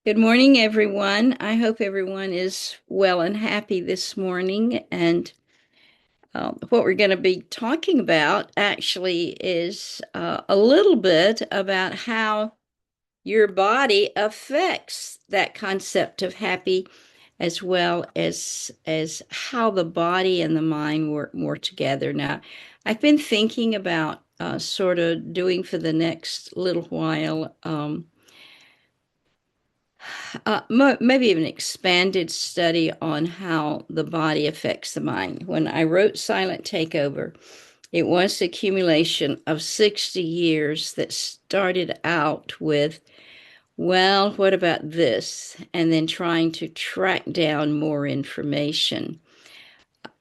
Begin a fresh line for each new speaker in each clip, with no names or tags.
Good morning, everyone. I hope everyone is well and happy this morning. And what we're going to be talking about actually is a little bit about how your body affects that concept of happy, as well as how the body and the mind work more together. Now, I've been thinking about sort of doing for the next little while. Maybe even expanded study on how the body affects the mind. When I wrote Silent Takeover, it was the accumulation of 60 years that started out with, well, what about this? And then trying to track down more information.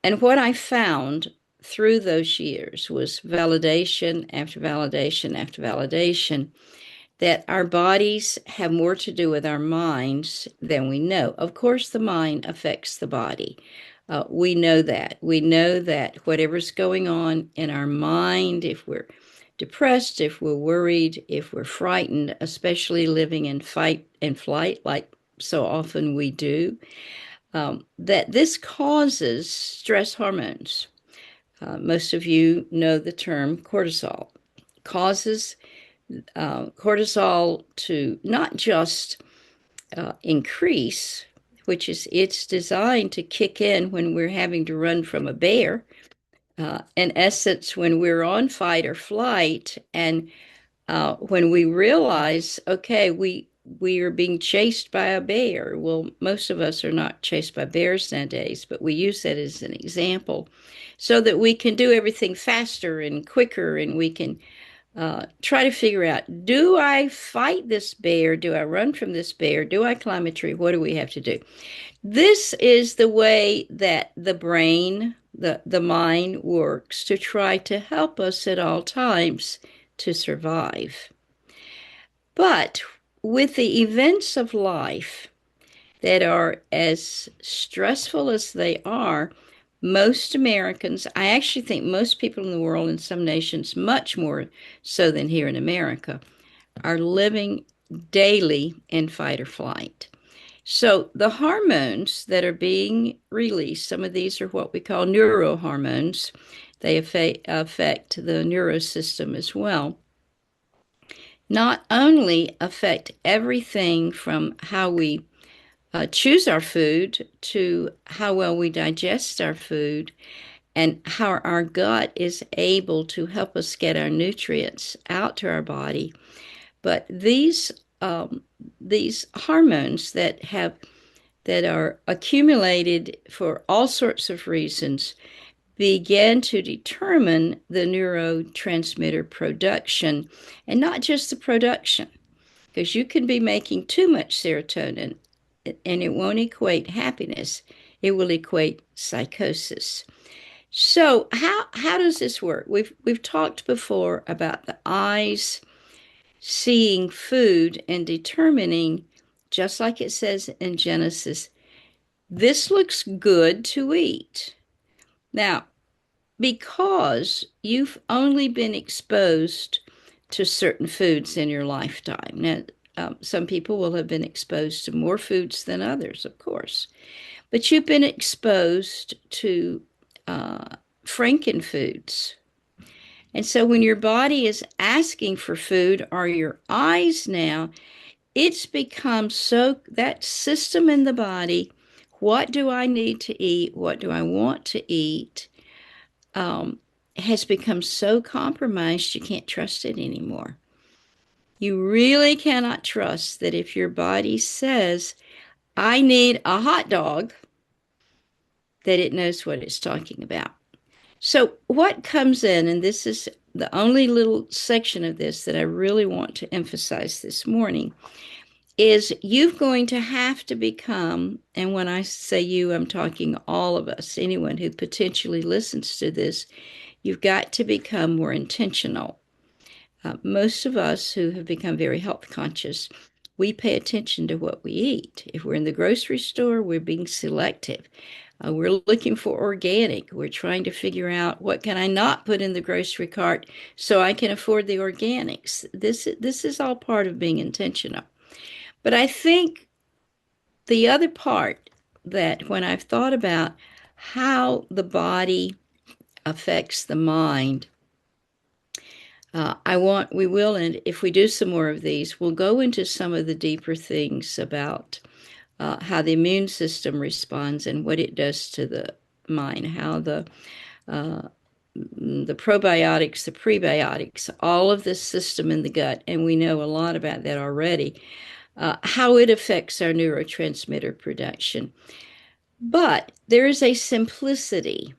And what I found through those years was validation after validation after validation that our bodies have more to do with our minds than we know. Of course, the mind affects the body. We know that. We know that whatever's going on in our mind, if we're depressed, if we're worried, if we're frightened, especially living in fight and flight, like so often we do, that this causes stress hormones. Most of you know the term cortisol. Causes cortisol to not just increase, which is it's designed to kick in when we're having to run from a bear. In essence, when we're on fight or flight, and when we realize, okay, we are being chased by a bear. Well, most of us are not chased by bears nowadays, but we use that as an example so that we can do everything faster and quicker, and we can try to figure out, do I fight this bear? Do I run from this bear? Do I climb a tree? What do we have to do? This is the way that the brain, the mind works to try to help us at all times to survive. But with the events of life that are as stressful as they are, most Americans, I actually think most people in the world, in some nations, much more so than here in America, are living daily in fight or flight. So the hormones that are being released, some of these are what we call neurohormones. They affect the neurosystem as well. Not only affect everything from how we choose our food to how well we digest our food and how our gut is able to help us get our nutrients out to our body. But these hormones that are accumulated for all sorts of reasons began to determine the neurotransmitter production, and not just the production, because you can be making too much serotonin and it won't equate happiness. It will equate psychosis. So how does this work? We've talked before about the eyes seeing food and determining, just like it says in Genesis, this looks good to eat. Now, because you've only been exposed to certain foods in your lifetime. Now, some people will have been exposed to more foods than others, of course, but you've been exposed to Franken foods. And so when your body is asking for food, or your eyes now, it's become so that system in the body, what do I need to eat? What do I want to eat? Um, has become so compromised you can't trust it anymore. You really cannot trust that if your body says, I need a hot dog, that it knows what it's talking about. So, what comes in, and this is the only little section of this that I really want to emphasize this morning, is you're going to have to become, and when I say you, I'm talking all of us, anyone who potentially listens to this, you've got to become more intentional. Most of us who have become very health conscious, we pay attention to what we eat. If we're in the grocery store, we're being selective. We're looking for organic. We're trying to figure out what can I not put in the grocery cart so I can afford the organics. This is all part of being intentional. But I think the other part that when I've thought about how the body affects the mind, we will, and if we do some more of these, we'll go into some of the deeper things about how the immune system responds and what it does to the mind, how uh, the probiotics, the prebiotics, all of this system in the gut, and we know a lot about that already, how it affects our neurotransmitter production. But there is a simplicity.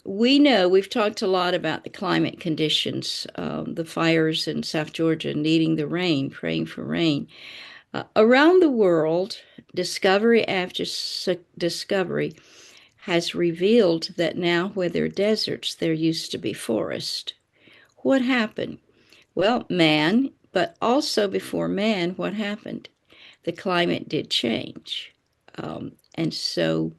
We know we've talked a lot about the climate conditions, the fires in South Georgia, needing the rain, praying for rain. Around the world, discovery after discovery has revealed that now, where there are deserts, there used to be forest. What happened? Well, man, but also before man, what happened? The climate did change. And so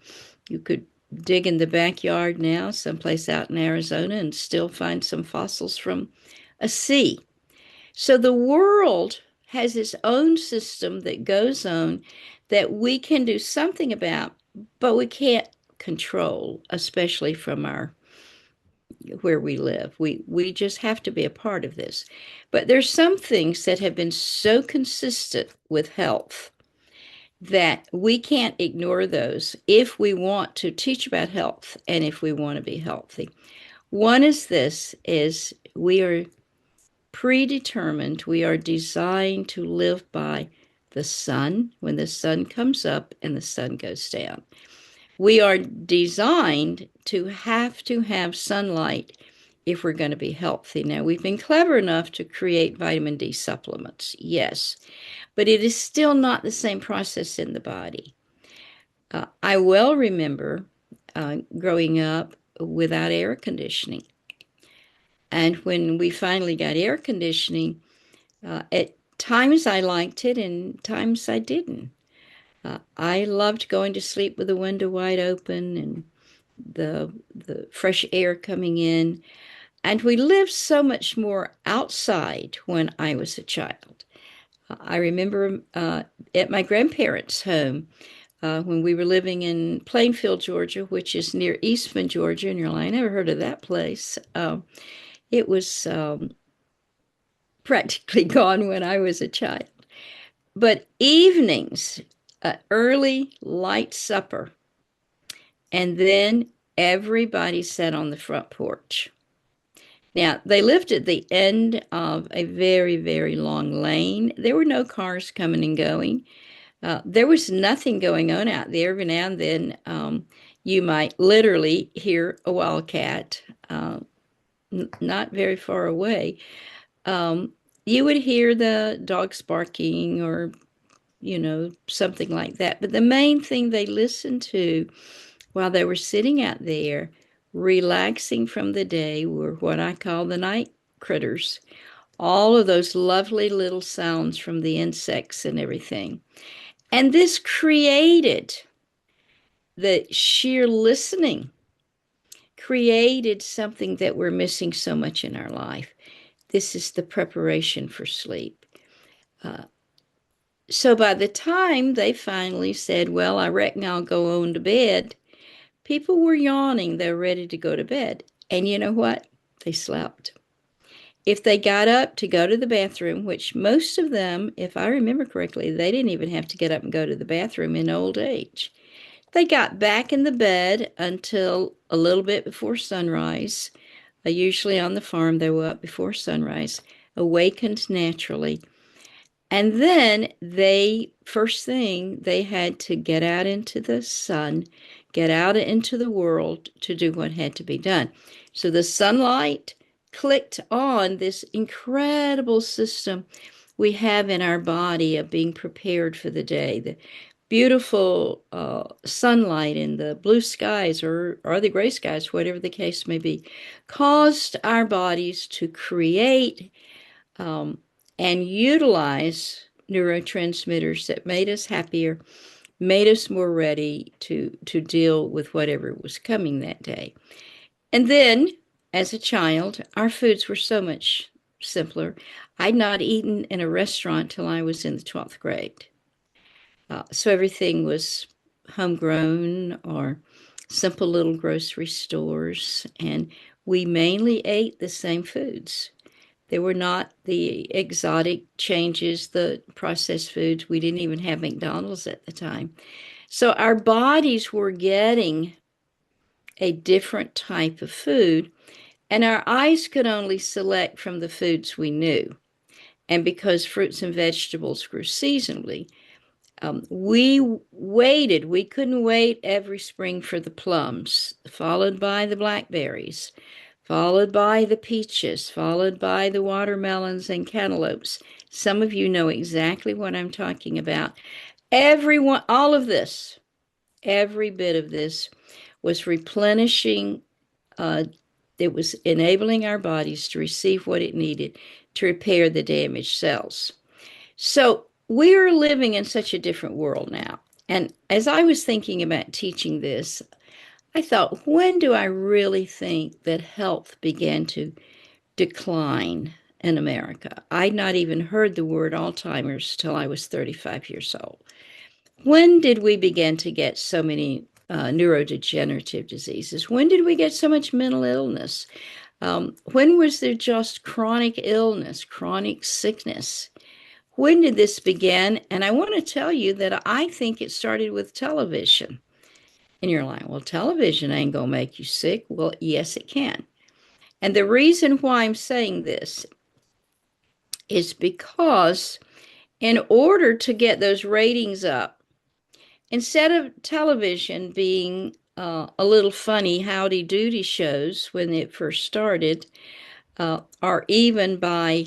you could dig in the backyard now, someplace out in Arizona, and still find some fossils from a sea. So the world has its own system that goes on that we can do something about, but we can't control, especially from our where we live. We just have to be a part of this. But there's some things that have been so consistent with health that we can't ignore those if we want to teach about health and if we want to be healthy. One is this is we are predetermined, we are designed to live by the sun when the sun comes up and the sun goes down. We are designed to have sunlight if we're going to be healthy. Now, we've been clever enough to create vitamin D supplements, yes, but it is still not the same process in the body. I well remember growing up without air conditioning. And when we finally got air conditioning, at times I liked it and times I didn't. I loved going to sleep with the window wide open and the fresh air coming in. And we lived so much more outside when I was a child. I remember at my grandparents' home when we were living in Plainfield, Georgia, which is near Eastman, Georgia, and you're like, I never heard of that place. It was practically gone when I was a child. But evenings, early light supper, and then everybody sat on the front porch. Now, they lived at the end of a very, very long lane. There were no cars coming and going. There was nothing going on out there. Every now and then, you might literally hear a wildcat not very far away. You would hear the dogs barking or, something like that. But the main thing they listened to while they were sitting out there, relaxing from the day, were what I call the night critters. All of those lovely little sounds from the insects and everything. And this created the sheer listening, created something that we're missing so much in our life. This is the preparation for sleep. Uh, so by the time they finally said, well, I reckon I'll go on to bed, people were yawning. They're ready to go to bed. And you know what? They slept. If they got up to go to the bathroom, which most of them, if I remember correctly, they didn't even have to get up and go to the bathroom in old age. They got back in the bed until a little bit before sunrise. Usually on the farm, they were up before sunrise, awakened naturally. And then first thing, they had to get out into the sun, get out into the world to do what had to be done. So the sunlight clicked on this incredible system we have in our body of being prepared for the day. The beautiful sunlight in the blue skies or the gray skies, whatever the case may be, caused our bodies to create and utilize neurotransmitters that made us happier, made us more ready to deal with whatever was coming that day. And then, as a child, our foods were so much simpler. I'd not eaten in a restaurant till I was in the 12th grade. So everything was homegrown or simple little grocery stores, and we mainly ate the same foods. There were not the exotic changes, the processed foods. We didn't even have McDonald's at the time. So our bodies were getting a different type of food, and our eyes could only select from the foods we knew. And because fruits and vegetables grew seasonally, we waited. We couldn't wait every spring for the plums, followed by the blackberries, followed by the peaches, followed by the watermelons and cantaloupes. Some of you know exactly what I'm talking about. Everyone, all of this, every bit of this was replenishing, uh, it was enabling our bodies to receive what it needed to repair the damaged cells. So we are living in such a different world now. And as I was thinking about teaching this, I thought, when do I really think that health began to decline in America? I'd not even heard the word Alzheimer's till I was 35 years old. When did we begin to get so many neurodegenerative diseases? When did we get so much mental illness? When was there just chronic illness, chronic sickness? When did this begin? And I want to tell you that I think it started with television. And you're like, well, television ain't going to make you sick. Well, yes, it can. And the reason why I'm saying this is because in order to get those ratings up, instead of television being a little funny howdy doody shows when it first started, or even by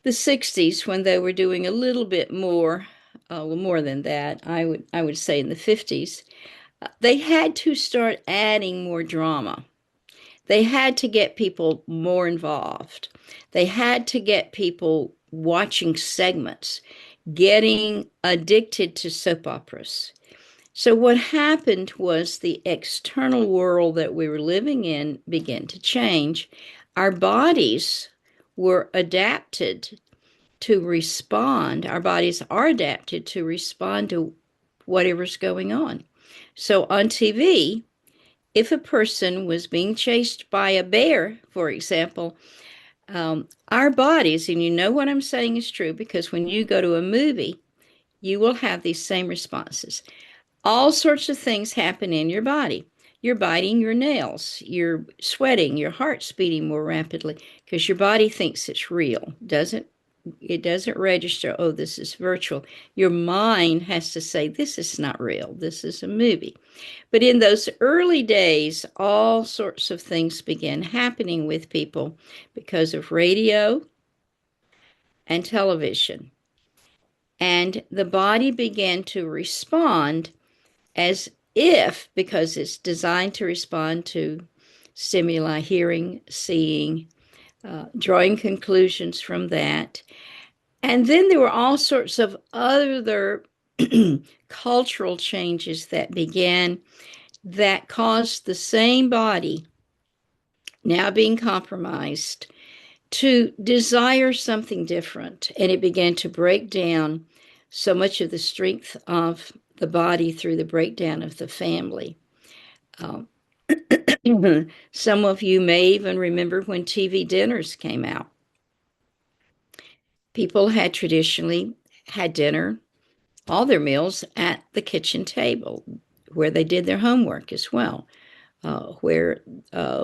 the 60s when they were doing a little bit more, well, more than that, I would say in the 50s, they had to start adding more drama. They had to get people more involved. They had to get people watching segments, getting addicted to soap operas. So, what happened was the external world that we were living in began to change. Our bodies were adapted to respond. Our bodies are adapted to respond to whatever's going on. So, on TV, if a person was being chased by a bear, for example, our bodies, and you know what I'm saying is true because when you go to a movie, you will have these same responses. All sorts of things happen in your body. You're biting your nails, you're sweating, your heart's beating more rapidly because your body thinks it's real. It doesn't register, oh, this is virtual. Your mind has to say, this is not real. This is a movie. But in those early days, all sorts of things began happening with people because of radio and television. And the body began to respond as if, because it's designed to respond to stimuli, hearing, seeing, drawing conclusions from that. And then there were all sorts of other cultural changes that began that caused the same body, now being compromised, to desire something different. And it began to break down so much of the strength of the body through the breakdown of the family. Um, some of you may even remember when TV dinners came out. People had traditionally had dinner, all their meals at the kitchen table where they did their homework as well, where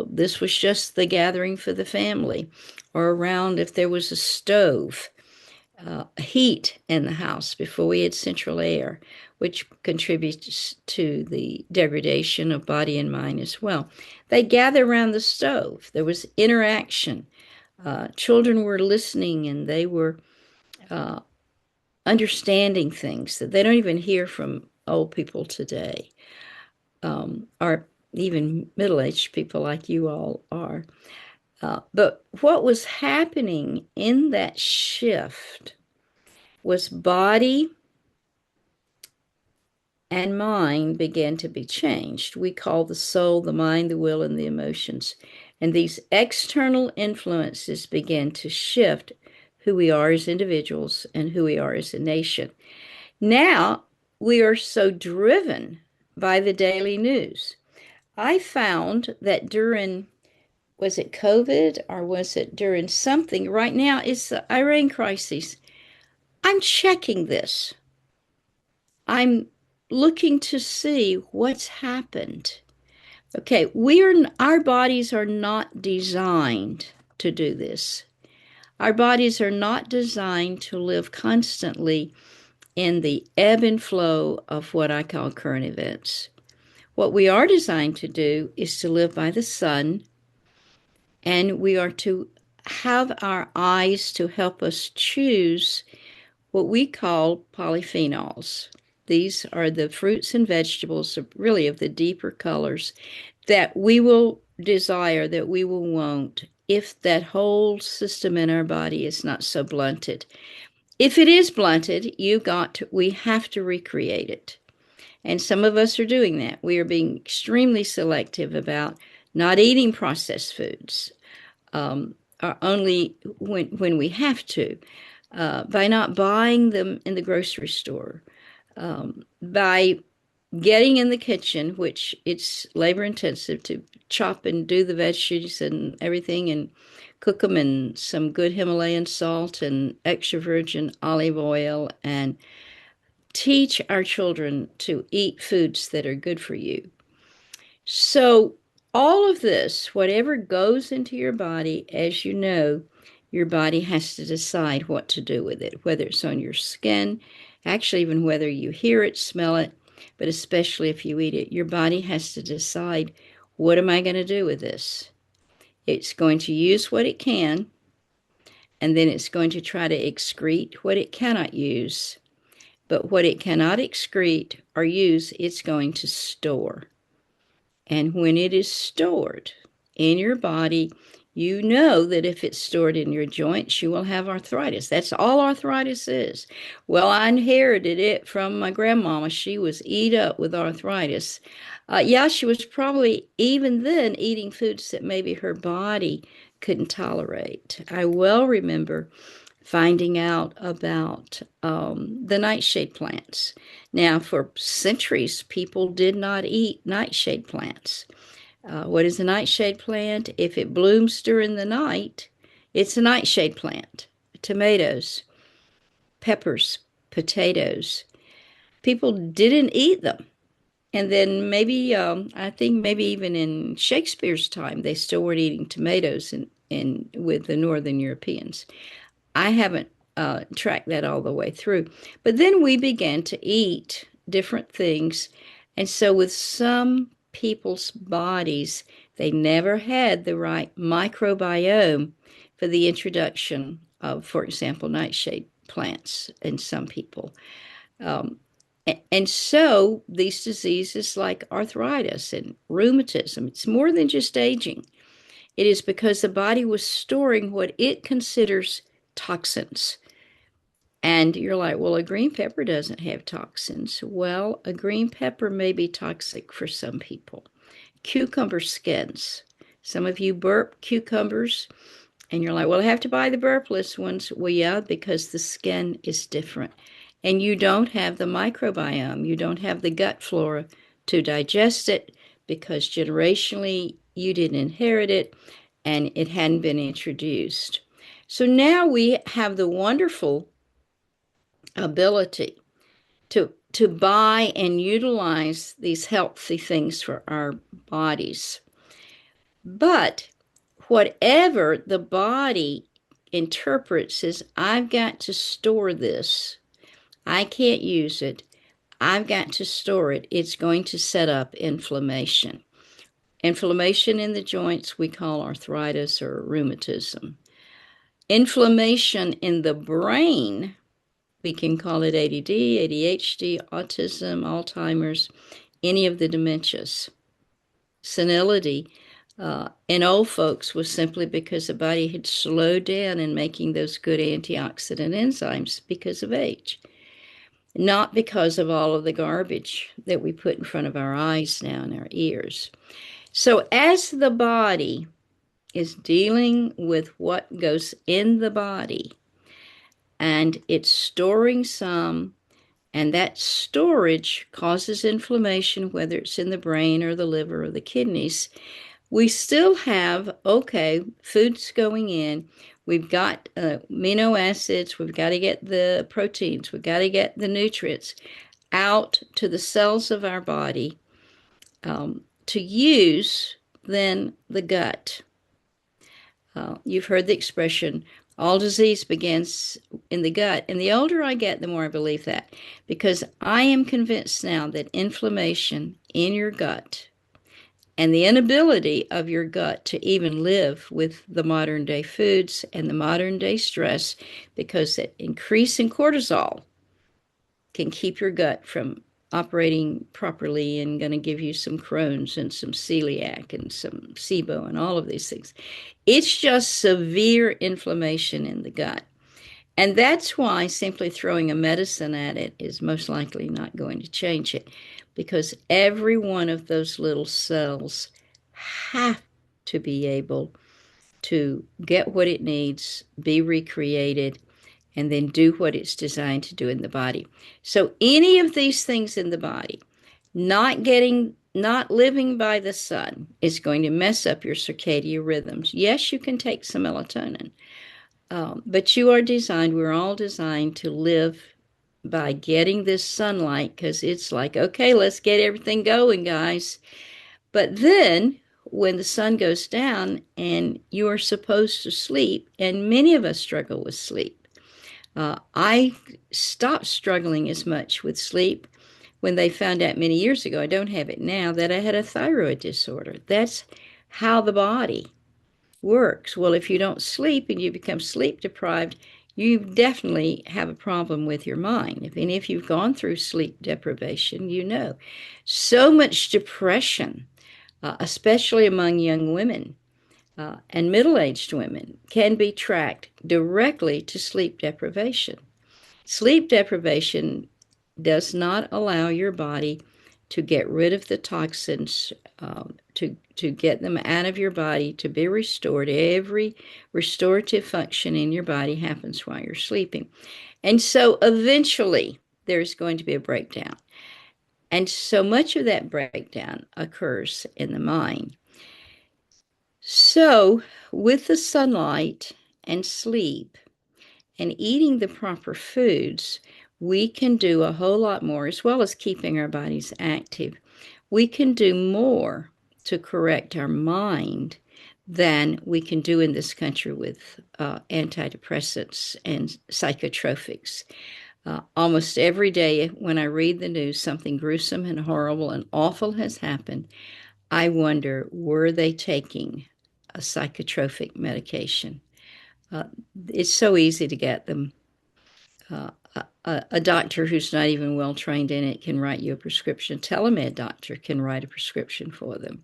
this was just the gathering for the family, or around if there was a stove, heat in the house before we had central air, which contributes to the degradation of body and mind as well. They gather around the stove. There was interaction. Children were listening and they were uh, understanding things that they don't even hear from old people today, or even middle-aged people like you all are. But what was happening in that shift was body and mind began to be changed. We call the soul, the mind, the will, and the emotions. And these external influences began to shift who we are as individuals and who we are as a nation. Now we are so driven by the daily news. I found that during, was it COVID or was it during something? Right now it's the Iran crisis. I'm checking this. I'm looking to see what's happened. Okay, our bodies are not designed to do this. Our bodies are not designed to live constantly in the ebb and flow of what I call current events. What we are designed to do is to live by the sun, and we are to have our eyes to help us choose what we call polyphenols. These are the fruits and vegetables, really of the deeper colors, that we will desire, that we will want, if that whole system in our body is not so blunted. If it is blunted, we have to recreate it. And some of us are doing that. We are being extremely selective about not eating processed foods, only when we have to, by not buying them in the grocery store, by getting in the kitchen, which it's labor intensive to chop and do the veggies and everything and cook them in some good Himalayan salt and extra virgin olive oil, and teach our children to eat foods that are good for you. So, all of this, whatever goes into your body, as you know, your body has to decide what to do with it, whether it's on your skin, actually, even whether you hear it, smell it, but especially if you eat it, your body has to decide, what am I going to do with this? It's going to use what it can, and then it's going to try to excrete what it cannot use. But what it cannot excrete or use, it's going to store. And when it is stored in your body, you know that if it's stored in your joints, you will have arthritis. That's all arthritis is. Well, I inherited it from my grandmama. She was eat up with arthritis. Yeah, she was probably even then eating foods that maybe her body couldn't tolerate. I well remember finding out about the nightshade plants. Now, for centuries, people did not eat nightshade plants. What is a nightshade plant? If it blooms during the night, it's a nightshade plant. Tomatoes, peppers, potatoes. People didn't eat them. And then maybe, I think maybe even in Shakespeare's time, they still weren't eating tomatoes with the Northern Europeans. I haven't tracked that all the way through. But then we began to eat different things. And so, with some people's bodies, they never had the right microbiome for the introduction of, for example, nightshade plants in some people. Um, and so, these diseases like arthritis and rheumatism, it's more than just aging. It is because the body was storing what it considers toxins. And you're like, well, a green pepper doesn't have toxins. Well, a green pepper may be toxic for some people. Cucumber skins. Some of you burp cucumbers, and you're like, well, I have to buy the burpless ones. Well, yeah, because the skin is different. And you don't have the microbiome, you don't have the gut flora to digest it because generationally you didn't inherit it and it hadn't been introduced. So now we have the wonderful ability to buy and utilize these healthy things for our bodies. But whatever the body interprets as, I've got to store this, I can't use it, I've got to store it, it's going to set up inflammation. Inflammation in the joints we call arthritis or rheumatism. Inflammation in the brain, we can call it ADD, ADHD, autism, Alzheimer's, any of the dementias. Senility in old folks was simply because the body had slowed down in making those good antioxidant enzymes because of age, not because of all of the garbage that we put in front of our eyes now and our ears. So as the body is dealing with what goes in the body, and it's storing some And that storage causes inflammation, whether it's in the brain or the liver or the kidneys. We still have, okay, food's going in. We've got amino acids. We've got to get the proteins. We've got to get the nutrients out to the cells of our body to use then the gut. You've heard the expression, all disease begins in the gut. And the older I get, the more I believe that. Because I am convinced now that inflammation in your gut and the inability of your gut to even live with the modern day foods and the modern day stress, because that increase in cortisol can keep your gut from operating properly and going to give you some Crohn's and some celiac and some SIBO and all of these things. It's just severe inflammation in the gut. And that's why simply throwing a medicine at it is most likely not going to change it, because every one of those little cells have to be able to get what it needs, be recreated, and then do what it's designed to do in the body. So any of these things in the body, not living by the sun is going to mess up your circadian rhythms. Yes, you can take some melatonin, but we're all designed to live by getting this sunlight, because it's like, okay, let's get everything going, guys. But then when the sun goes down and you are supposed to sleep, and many of us struggle with sleep. I stopped struggling as much with sleep when they found out many years ago, I don't have it now, that I had a thyroid disorder. That's how the body works. Well, if you don't sleep and you become sleep deprived, you definitely have a problem with your mind. If you've gone through sleep deprivation, you know. So much depression, especially among young women and middle-aged women, can be tracked directly to sleep deprivation. Sleep deprivation does not allow your body to get rid of the toxins, to get them out of your body, to be restored. Every restorative function in your body happens while you're sleeping. And so eventually there's going to be a breakdown. And so much of that breakdown occurs in the mind. So with the sunlight and sleep and eating the proper foods, we can do a whole lot more, as well as keeping our bodies active. We can do more to correct our mind than we can do in this country with antidepressants and psychotropics. Almost every day when I read the news, something gruesome and horrible and awful has happened. I wonder, were they taking a psychotropic medication? Uh, it's so easy to get them. Uh, a doctor who's not even well trained in it can write you a prescription. A telemed doctor can write a prescription for them.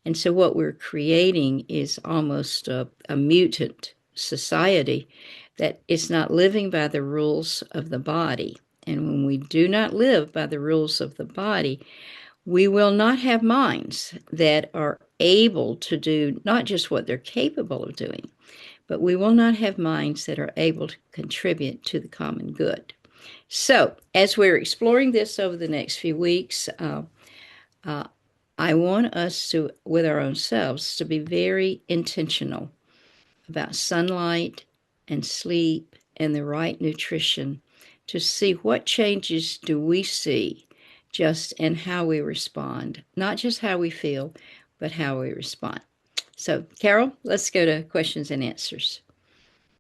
And so what we're creating is almost a mutant society that is not living by the rules of the body. And when we do not live by the rules of the body, we will not have minds that are able to do not just what they're capable of doing, but we will not have minds that are able to contribute to the common good. So, as we're exploring this over the next few weeks, I want us to, with our own selves, to be very intentional about sunlight and sleep and the right nutrition, to see what changes do we see just in how we respond, not just how we feel, but how we respond. So, Carol, let's go to questions and answers.